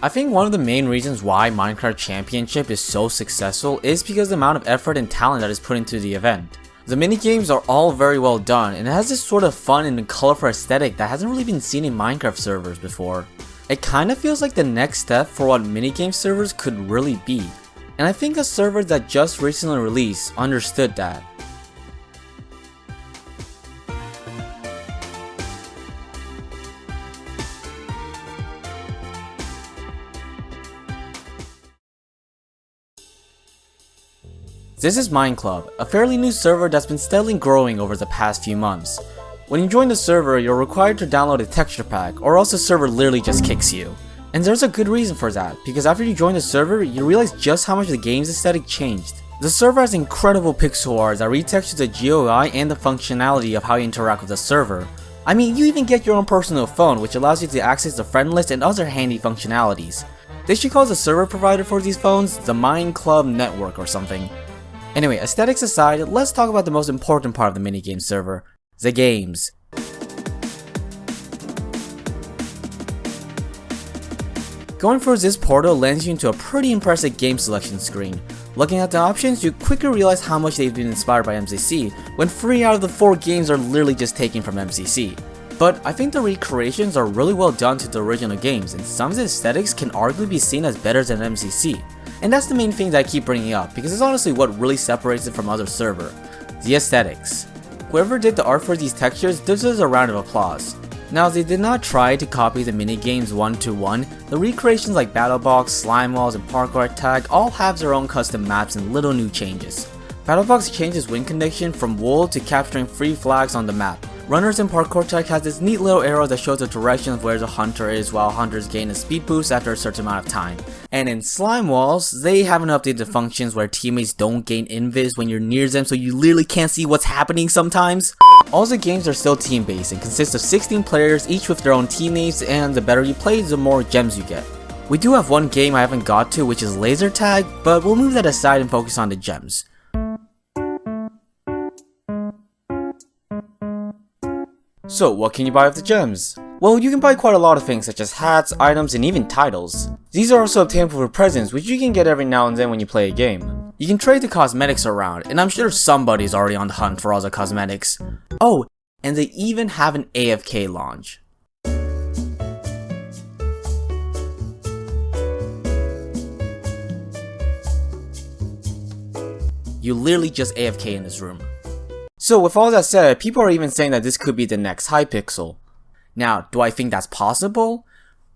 I think one of the main reasons why Minecraft Championship is so successful is because of the amount of effort and talent that is put into the event. The minigames are all very well done, and it has this sort of fun and colorful aesthetic that hasn't really been seen in Minecraft servers before. It kinda feels like the next step for what minigame servers could really be, and I think a server that just recently released understood that. This is Mineclub, a fairly new server that's been steadily growing over the past few months. When you join the server, you're required to download a texture pack, or else the server literally just kicks you. And there's a good reason for that, because after you join the server, you realize just how much the game's aesthetic changed. The server has incredible pixel art that retextures the GUI and the functionality of how you interact with the server. I mean, you even get your own personal phone, which allows you to access the friend list and other handy functionalities. They should call the server provider for these phones the Mineclub network or something. Anyway, aesthetics aside, let's talk about the most important part of the minigame server, the games. Going through this portal lands you into a pretty impressive game selection screen. Looking at the options, you quickly realize how much they've been inspired by MCC, when 3 out of the 4 games are literally just taken from MCC. But I think the recreations are really well done to the original games, and some of the aesthetics can arguably be seen as better than MCC. And that's the main thing that I keep bringing up, because it's honestly what really separates it from other server. The aesthetics. Whoever did the art for these textures deserves a round of applause. Now, they did not try to copy the minigames one to one. The recreations like Battle Box, Slime Walls, and Parkour Tag all have their own custom maps and little new changes. Battle Box changes win condition from wool to capturing free flags on the map. Runners in Parkour Tag has this neat little arrow that shows the direction of where the hunter is, while hunters gain a speed boost after a certain amount of time. And in Slime Walls, they haven't updated the functions where teammates don't gain invis when you're near them, so you literally can't see what's happening sometimes. All the games are still team-based and consist of 16 players, each with their own teammates, and the better you play, the more gems you get. We do have one game I haven't got to, which is Laser Tag, but we'll move that aside and focus on the gems. So what can you buy with the gems? Well, you can buy quite a lot of things such as hats, items, and even titles. These are also obtainable for presents, which you can get every now and then when you play a game. You can trade the cosmetics around, and I'm sure somebody's already on the hunt for all the cosmetics. Oh, and they even have an AFK lounge. You literally just AFK in this room. So with all that said, people are even saying that this could be the next Hypixel. Now, do I think that's possible?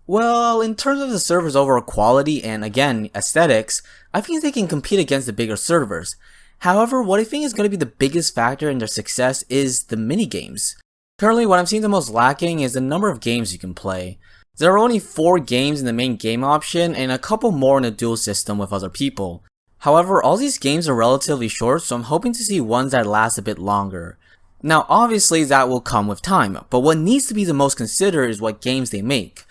Well, in terms of the server's overall quality and again, aesthetics, I think they can compete against the bigger servers. However, what I think is going to be the biggest factor in their success is the minigames. Currently, what I'm seeing the most lacking is the number of games you can play. There are only 4 games in the main game option and a couple more in the dual system with other people. However, all these games are relatively short, so I'm hoping to see ones that last a bit longer. Now, obviously that will come with time, but what needs to be the most considered is what games they make.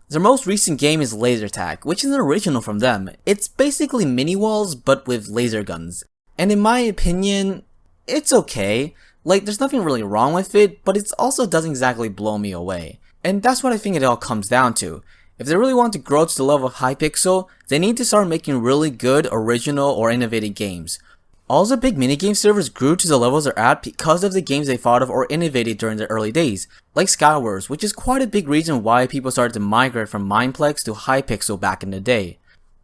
Their most recent game is Laser Tag, which is an original from them. It's basically mini walls, but with laser guns. And in my opinion, it's okay. Like, there's nothing really wrong with it, but it also doesn't exactly blow me away. And that's what I think it all comes down to. If they really want to grow to the level of Hypixel, they need to start making really good, original, or innovative games. All the big minigame servers grew to the levels they're at because of the games they thought of or innovated during their early days, like Skywars, which is quite a big reason why people started to migrate from Mineplex to Hypixel back in the day.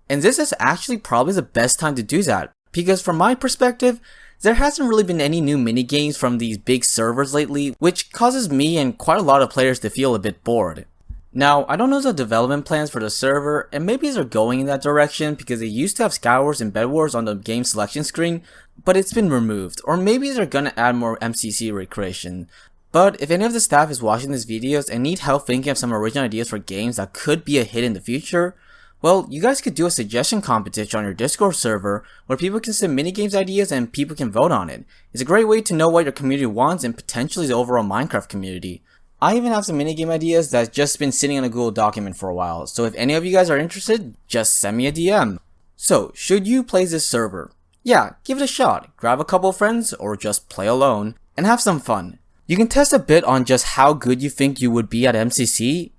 And this is actually probably the best time to do that, because from my perspective, there hasn't really been any new minigames from these big servers lately, which causes me and quite a lot of players to feel a bit bored. Now, I don't know the development plans for the server, and maybe they're going in that direction because they used to have Skywars and Bed Wars on the game selection screen, but it's been removed, or maybe they're gonna add more MCC recreation. But if any of the staff is watching these videos and need help thinking of some original ideas for games that could be a hit in the future, well, you guys could do a suggestion competition on your Discord server where people can submit minigames ideas and people can vote on it. It's a great way to know what your community wants and potentially the overall Minecraft community. I even have some minigame ideas that's just been sitting in a Google document for a while, so if any of you guys are interested, just send me a DM. So, should you play this server? Yeah, give it a shot, grab a couple friends, or just play alone, and have some fun. You can test a bit on just how good you think you would be at MCC,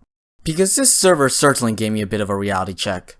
because this server certainly gave me a bit of a reality check.